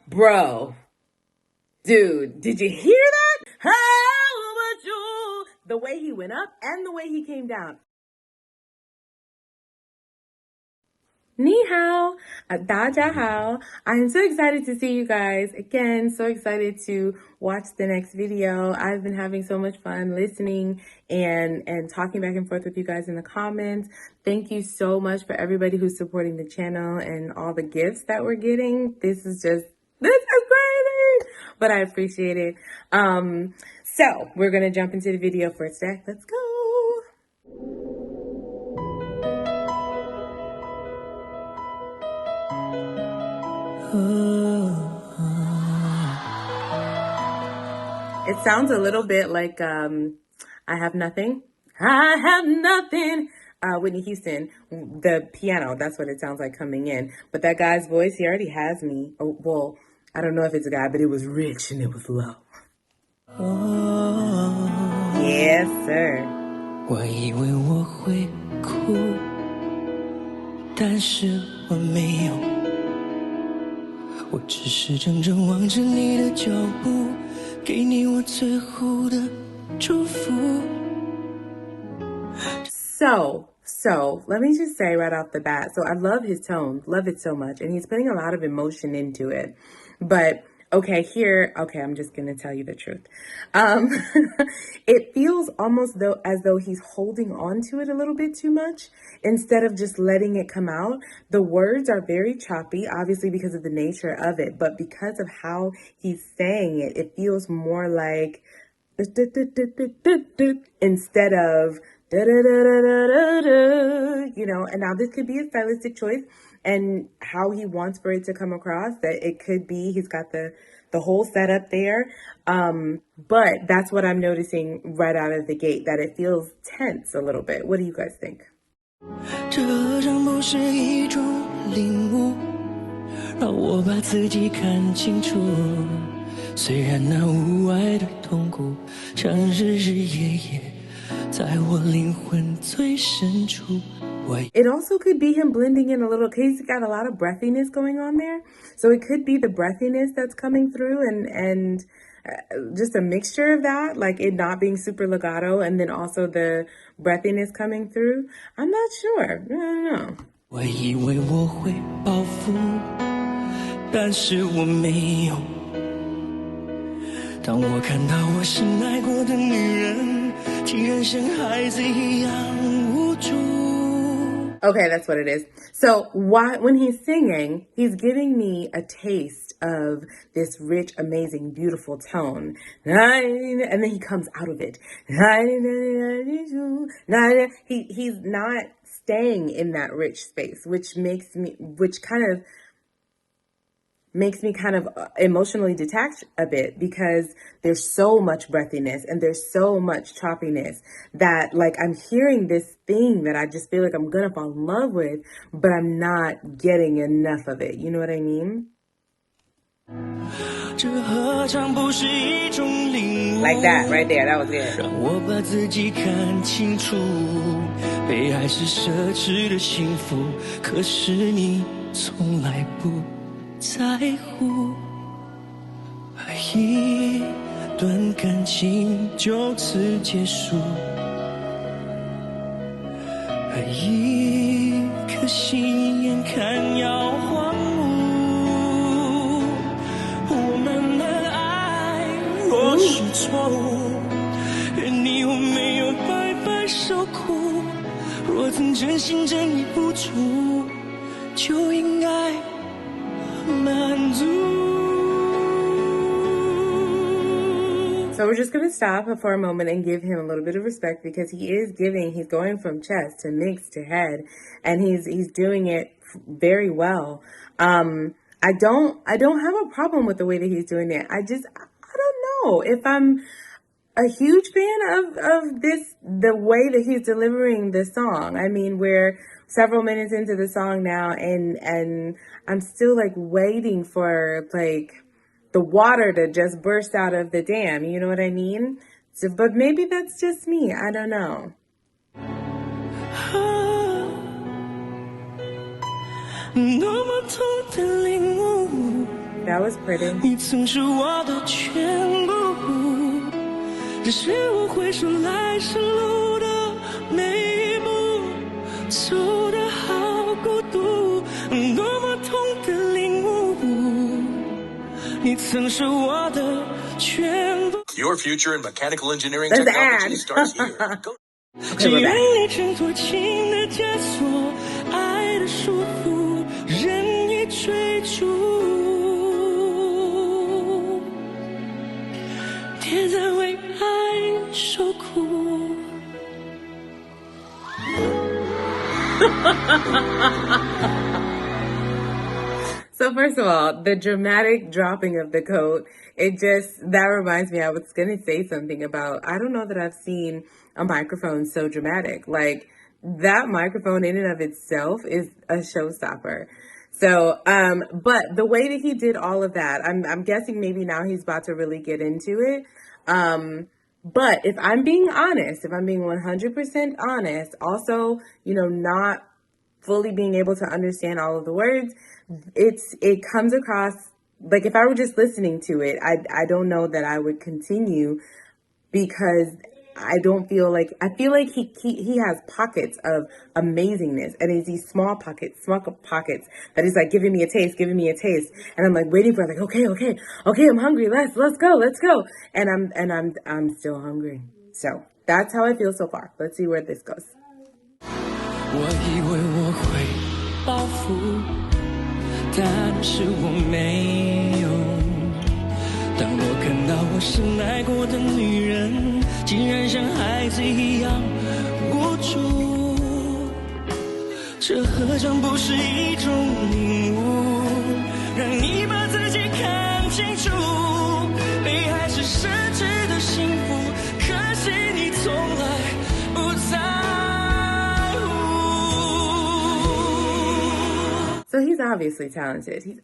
Bro. Dude, did you hear that? How about you? The way he went up and the way he came down. Ni hao, 大家好. I'm so excited to see you guys again. So excited to watch the next video. I've been having so much fun listening and talking back and forth with you guys in the comments. Thank you so much for everybody who's supporting the channel and all the gifts that we're getting. This is crazy, but I appreciate it. So we're gonna jump into the video for today. Let's go. It sounds a little bit like I Have Nothing. I have nothing. Whitney Houston, the piano, that's what it sounds like coming in. But that guy's voice, he already has me. Oh, well, I don't know if it's a guy, but it was rich and it was low. Yes, sir. 我以为我会哭，但是我没有，我只是怔怔望着你的脚步，给你我最后的祝福。So, let me just say right off the bat, so I love his tone, love it so much, and he's putting a lot of emotion into it. But, okay, I'm just gonna tell you the truth. It feels almost as though he's holding on to it a little bit too much, instead of just letting it come out. The words are very choppy, obviously because of the nature of it, but because of how he's saying it, it feels more like instead of you know, and now this could be a stylistic choice and how he wants for it to come across, that it could be he's got the whole setup there, but that's what I'm noticing right out of the gate, that it feels tense a little bit. What do you guys think? 这何尝不是一种领悟，让我把自己看清楚，虽然那无外的痛苦像日日夜夜在我灵魂最深处。It also could be him blending in a little, because he's got a lot of breathiness going on there. So it could be the breathiness that's coming through and just a mixture of that, like it not being super legato and then also the breathiness coming through. I'm not sure. I don't know. 我以为我会报复，但是我没有。当我看到我深爱过的女人，竟然像孩子一样无助。Okay, that's what it is. So when he's singing, he's giving me a taste of this rich, amazing, beautiful tone. And then he comes out of it. He's not staying in that rich space, which kind of makes me kind of emotionally detached a bit, because there's so much breathiness and there's so much choppiness that, like, I'm hearing this thing that I just feel like I'm gonna fall in love with, but I'm not getting enough of it. You know what I mean? Like that, right there. That was good. 让我把自己看清楚，被爱是奢侈的幸福，可是你从来不在乎，一段感情就此结束，一颗心眼看要荒芜。我们的爱若是错误，愿你我没有白白受苦。若曾真心真意付出，就应该满足。So we're just going to stop for a moment and give him a little bit of respect, because he's going from chest to mix to head, and he's doing it very well. I don't have a problem with the way that he's doing it. I don't know if I'm a huge fan of the way that he's delivering the song. I mean, we're several minutes into the song now, and I'm still like waiting for like the water to just burst out of the dam. You know what I mean? So, but maybe that's just me. I don't know. That that was pretty. 你曾是我的全部，只是我回首来时路的每一步，走得好孤独，多么痛的领悟。你曾是我的全部。Your future in mechanical engineering That's technology ad. starts here. Go. 只愿你挣脱情的枷锁，爱的束缚，任意追逐，别再为爱受苦。So first of all, the dramatic dropping of the coat, that reminds me, I was going to say something about, I don't know that I've seen a microphone so dramatic. Like, that microphone in and of itself is a showstopper. So, but the way that he did all of that, I'm guessing maybe now he's about to really get into it. But if I'm being honest, if I'm being 100% honest, also, not fully being able to understand all of the words, it comes across like if I were just listening to it, I don't know that I would continue because I feel like he has pockets of amazingness, and it's these small pockets that he's like giving me a taste, and I'm like waiting for it, like okay, I'm hungry, let's go, and I'm still hungry. So that's how I feel so far. Let's see where this goes. 我以为我会报复，但是我没有。当我看到我深爱过的女人，竟然像孩子一样无助，这何尝不是一种领悟，让你把自己看清楚，被爱是奢侈的幸福，可惜你从来不在。So he's obviously talented.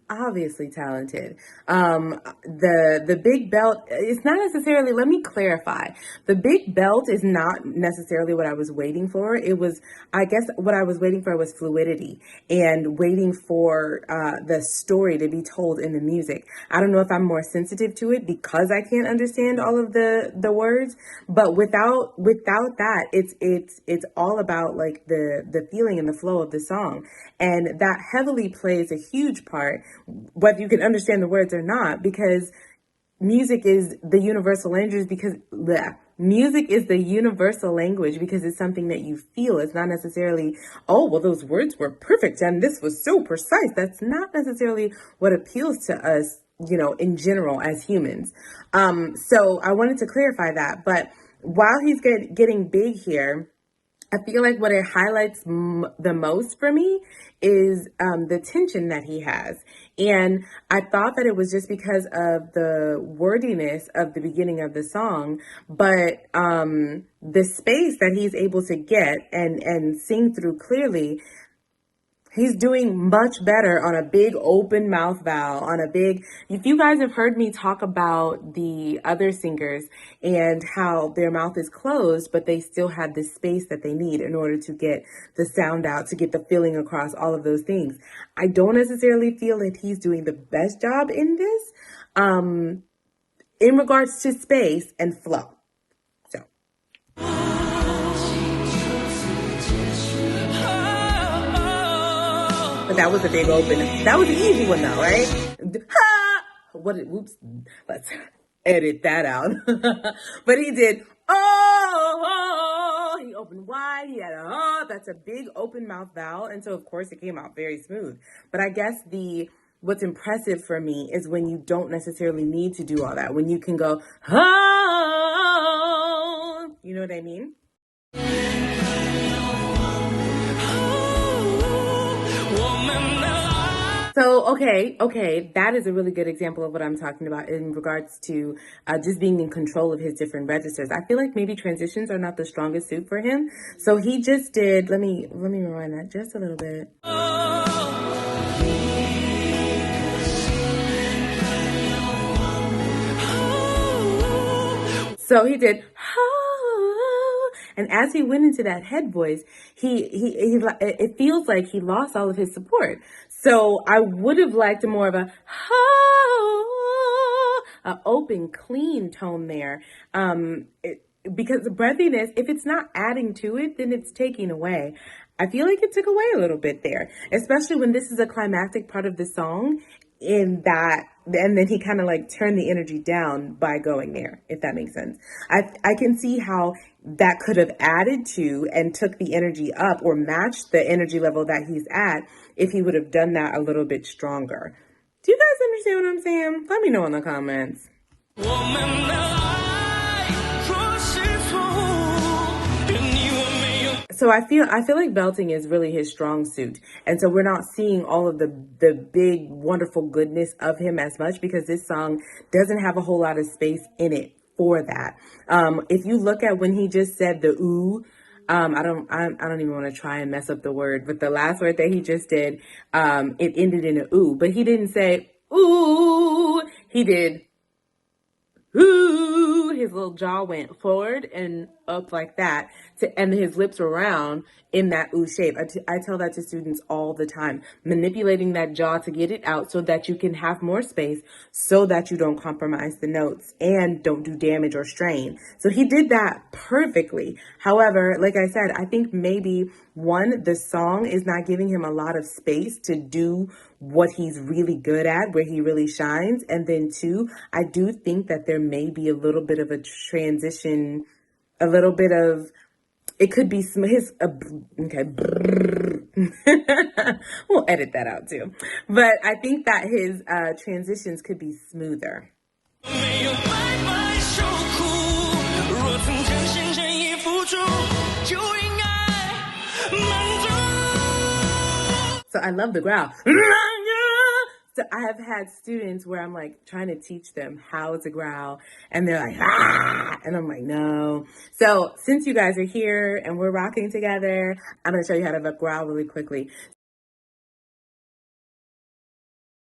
The big belt, it's not necessarily, let me clarify. The big belt is not necessarily what I was waiting for. I guess what I was waiting for was fluidity and waiting for the story to be told in the music. I don't know if I'm more sensitive to it because I can't understand all of the words, but without that, it's all about like the feeling and the flow of the song. And that heavily plays a huge part, whether you can understand the words or not, because music is the universal language because it's something that you feel. It's not necessarily, oh, well, those words were perfect and this was so precise. That's not necessarily what appeals to us, in general as humans. So I wanted to clarify that. But while he's getting big here, I feel like what it highlights the most for me is the tension that he has. And I thought that it was just because of the wordiness of the beginning of the song, but the space that he's able to get and sing through clearly, he's doing much better on a big open mouth vowel, if you guys have heard me talk about the other singers and how their mouth is closed, but they still have the space that they need in order to get the sound out, to get the feeling across, all of those things. I don't necessarily feel that he's doing the best job in this, in regards to space and flow. But that was a big open. That was an easy one though, right? Whoops. Let's edit that out. But he did, he opened wide. He had that's a big open mouth vowel. And so of course it came out very smooth. But I guess what's impressive for me is when you don't necessarily need to do all that. When you can go, you know what I mean? So, okay, that is a really good example of what I'm talking about in regards to just being in control of his different registers. I feel like maybe transitions are not the strongest suit for him. So he just did, let me rewind that just a little bit. So he did, and as he went into that head voice, it feels like he lost all of his support. So I would have liked more of a open, clean tone there. Because the breathiness, if it's not adding to it, then it's taking away. I feel like it took away a little bit there, especially when this is a climactic part of the song and then he kind of like turned the energy down by going there, if that makes sense. I can see how that could have added to and took the energy up or matched the energy level that he's at if he would have done that a little bit stronger. Do you guys understand what I'm saying? Let me know in the comments. So I feel like belting is really his strong suit. And so we're not seeing all of the big, wonderful goodness of him as much because this song doesn't have a whole lot of space in it for that. If you look at when he just said the ooh, I don't even want to try and mess up the word, but the last word that he just did, it ended in a ooh, but he didn't say ooh, he did ooh. His little jaw went forward and up like that, and his lips were round in that ooh shape. I tell that to students all the time, manipulating that jaw to get it out so that you can have more space so that you don't compromise the notes and don't do damage or strain. So he did that perfectly. However, like I said, I think maybe one, the song is not giving him a lot of space to do what he's really good at, where he really shines. And then two, I do think that there may be a little bit of a transition, a little bit of, it could be his, okay, we'll edit that out too. But I think that his transitions could be smoother. So I love the growl. So I have had students where I'm like trying to teach them how to growl and they're like, ah, and I'm like, no. So since you guys are here and we're rocking together, I'm going to show you how to growl really quickly.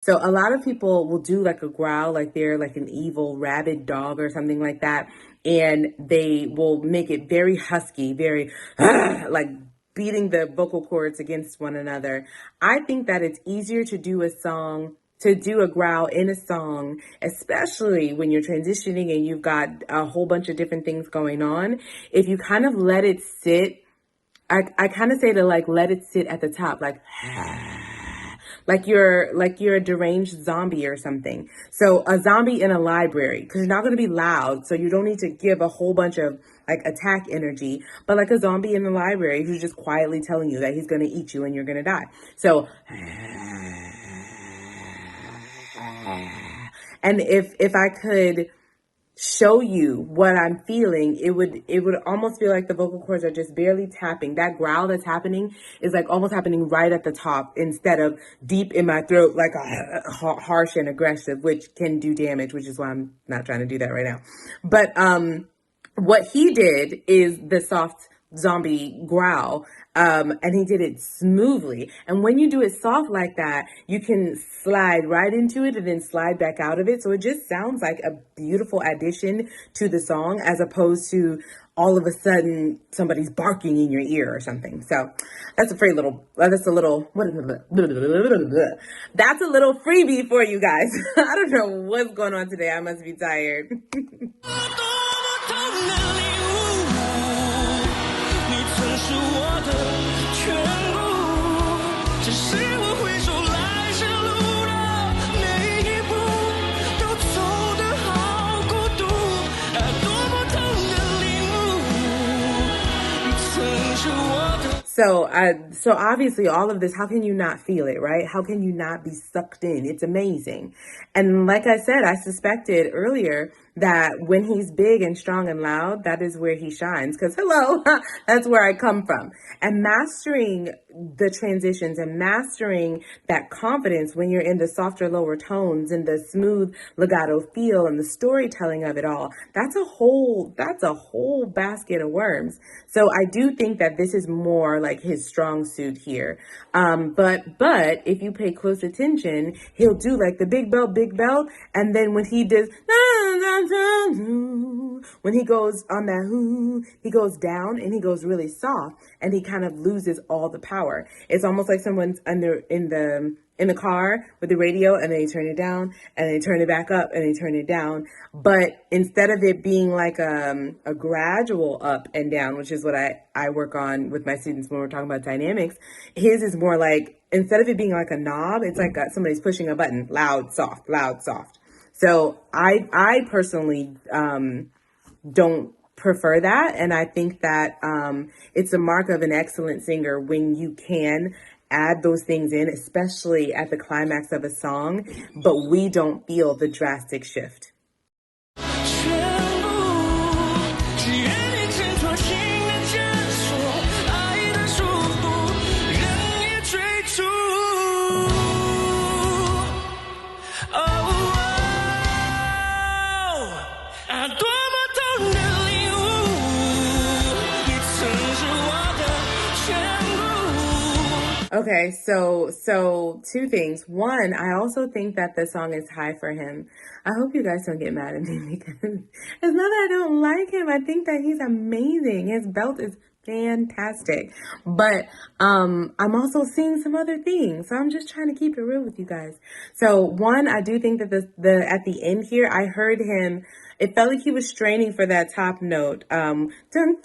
So a lot of people will do like a growl, like they're like an evil rabid dog or something like that. And they will make it very husky, very like beating the vocal cords against one another. I think that it's easier to do a growl in a song, especially when you're transitioning and you've got a whole bunch of different things going on. If you kind of let it sit, I kind of say to like, let it sit at the top, like you're a deranged zombie or something. So a zombie in a library, because you're not going to be loud. So you don't need to give a whole bunch of like attack energy, but like a zombie in the library who's just quietly telling you that he's going to eat you and you're going to die. So, and if I could show you what I'm feeling, it would almost feel like the vocal cords are just barely tapping. That growl that's happening is like almost happening right at the top instead of deep in my throat, like a harsh and aggressive, which can do damage, which is why I'm not trying to do that right now. But what he did is the soft zombie growl, and he did it smoothly. And when you do it soft like that, you can slide right into it and then slide back out of it. So it just sounds like a beautiful addition to the song, as opposed to all of a sudden somebody's barking in your ear or something. So that's a little freebie for you guys. I don't know what's going on today. I must be tired. So obviously all of this, how can you not feel it, right? How can you not be sucked in? It's amazing. And like I said, I suspected earlier that when he's big and strong and loud, that is where he shines. Because hello, that's where I come from. And mastering the transitions and mastering that confidence when you're in the softer, lower tones and the smooth legato feel and the storytelling of it all, that's a whole basket of worms. So I do think that this is more like his strong suit here. But if you pay close attention, he'll do like the big belt. And then when he does, when he goes on that whoo, he goes down and he goes really soft and he kind of loses all the power. It's almost like someone's in in the car with the radio, and then you turn it down, and then you turn it back up, and then you turn it down. But instead of it being like a gradual up and down, which is what I work on with my students when we're talking about dynamics, his is more like, instead of it being like a knob, it's like somebody's pushing a button, loud, soft, loud, soft. So I personally don't prefer that. And I think that it's a mark of an excellent singer when you can add those things in, especially at the climax of a song, but we don't feel the drastic shift. Okay, so two things. One, I also think that the song is high for him. I hope you guys don't get mad at me because it's not that I don't like him. I think that he's amazing. His belt is fantastic. But I'm also seeing some other things. So I'm just trying to keep it real with you guys. So one, I do think that the at the end here, I heard him. It felt like he was straining for that top note. Dun, dun,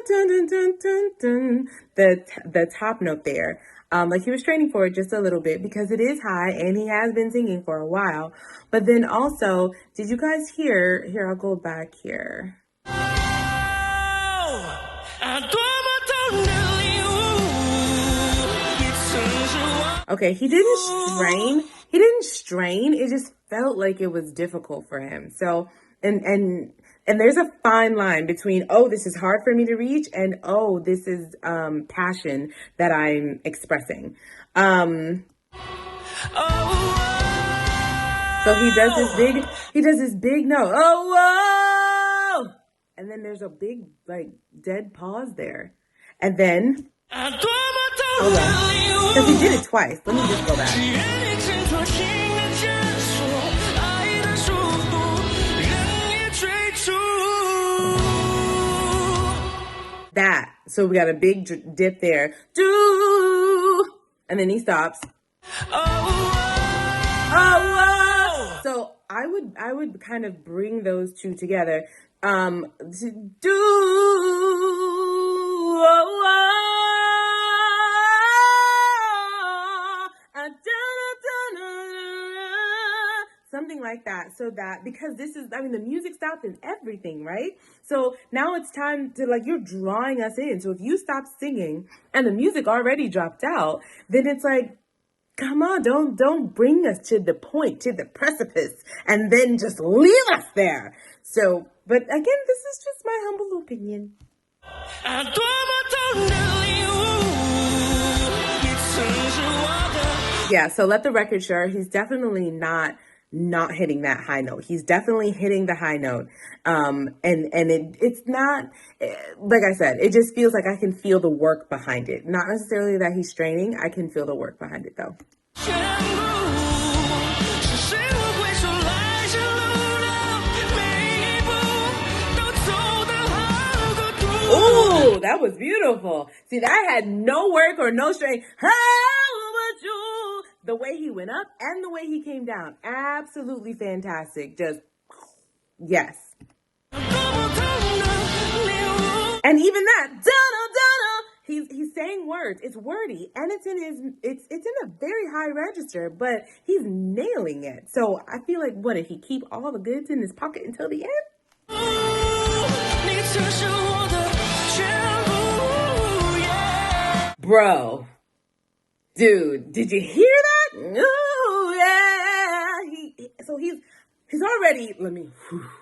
dun, dun, dun, dun, dun, the top note there. Like he was training for it just a little bit because it is high and he has been singing for a while. But then also, did you guys hear? Here, I'll go back here. Okay, he didn't strain. He didn't strain. It just felt like it was difficult for him. So, and there's a fine line between, oh, this is hard for me to reach, and oh, this is passion that I'm expressing. So he does this big note. Oh, whoa! And then there's a big, like, dead pause there. And then, hold on, because he did it twice. Let me just go back. That. So we got a big dip there. And then he stops. So I would kind of bring those two together. Something like that. So that, because this is, I mean, the music stopped and everything, right? So now it's time to, like, you're drawing us in. So if you stop singing and the music already dropped out, then it's like, come on, don't bring us to the point, to the precipice, and then just leave us there. So, but again, this is just my humble opinion. Yeah, so let the record show, he's definitely not hitting that high note. He's definitely hitting the high note. And it's not, like I said, it just feels like I can feel the work behind it. Not necessarily that he's straining. I can feel the work behind it though. Ooh, that was beautiful. See, that had no work or no strain. The way he went up and the way he came down. Absolutely fantastic. Just, yes. And even that, he's saying words. It's wordy and it's in a very high register, but he's nailing it. So I feel like, what, if he keep all the goods in his pocket until the end? Bro. Dude, did you hear that? Oh, yeah. So he's already,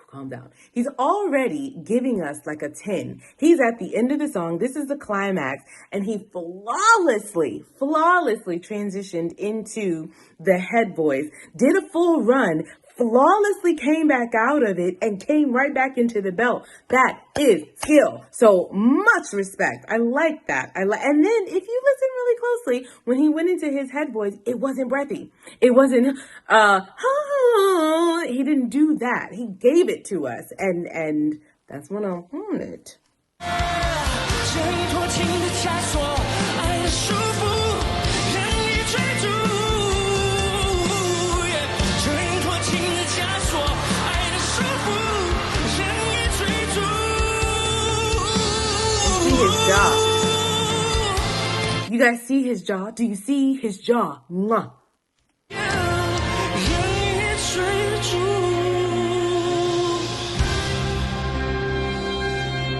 calm down. He's already giving us like a 10. He's at the end of the song. This is the climax. And he flawlessly transitioned into the head voice, did a full run, flawlessly came back out of it and came right back into the belt. That is skill. So much respect. I like that. And then if you listen really closely, when he went into his head voice, it wasn't breathy. It wasn't, he didn't do that. He gave it to us. And that's when I want it. jaw. You guys see his jaw? Do you see his jaw? Mwah. 人也追逐，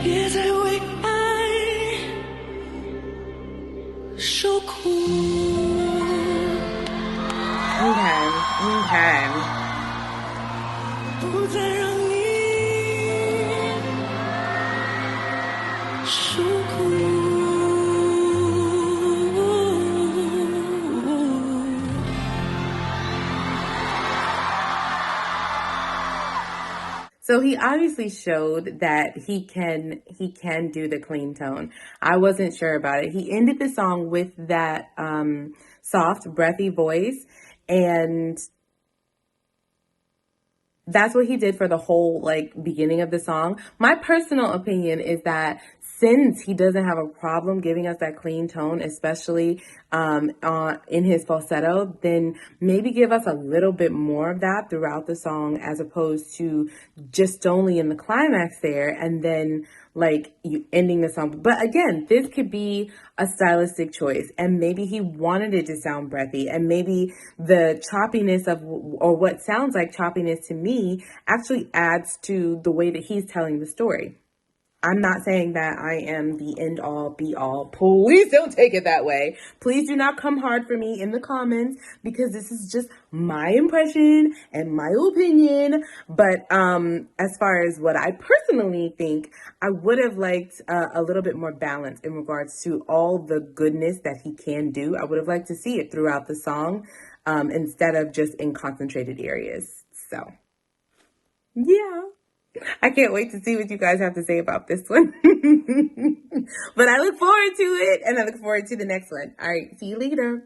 也在为爱受苦。Okay. 不再让你受苦。So he obviously showed that he can do the clean tone. I wasn't sure about it. He ended the song with that soft, breathy voice, and that's what he did for the whole beginning of the song. My personal opinion is that since he doesn't have a problem giving us that clean tone, especially in his falsetto, then maybe give us a little bit more of that throughout the song, as opposed to just only in the climax there and then you ending the song. But again, this could be a stylistic choice, and maybe he wanted it to sound breathy, and maybe the choppiness or what sounds like choppiness to me actually adds to the way that he's telling the story. I'm not saying that I am the end all be all. Please don't take it that way. Please do not come hard for me in the comments, because this is just my impression and my opinion. But as far as what I personally think, I would have liked a little bit more balance in regards to all the goodness that he can do. I would have liked to see it throughout the song instead of just in concentrated areas. So, yeah. I can't wait to see what you guys have to say about this one. But I look forward to it, and I look forward to the next one. All right, see you later.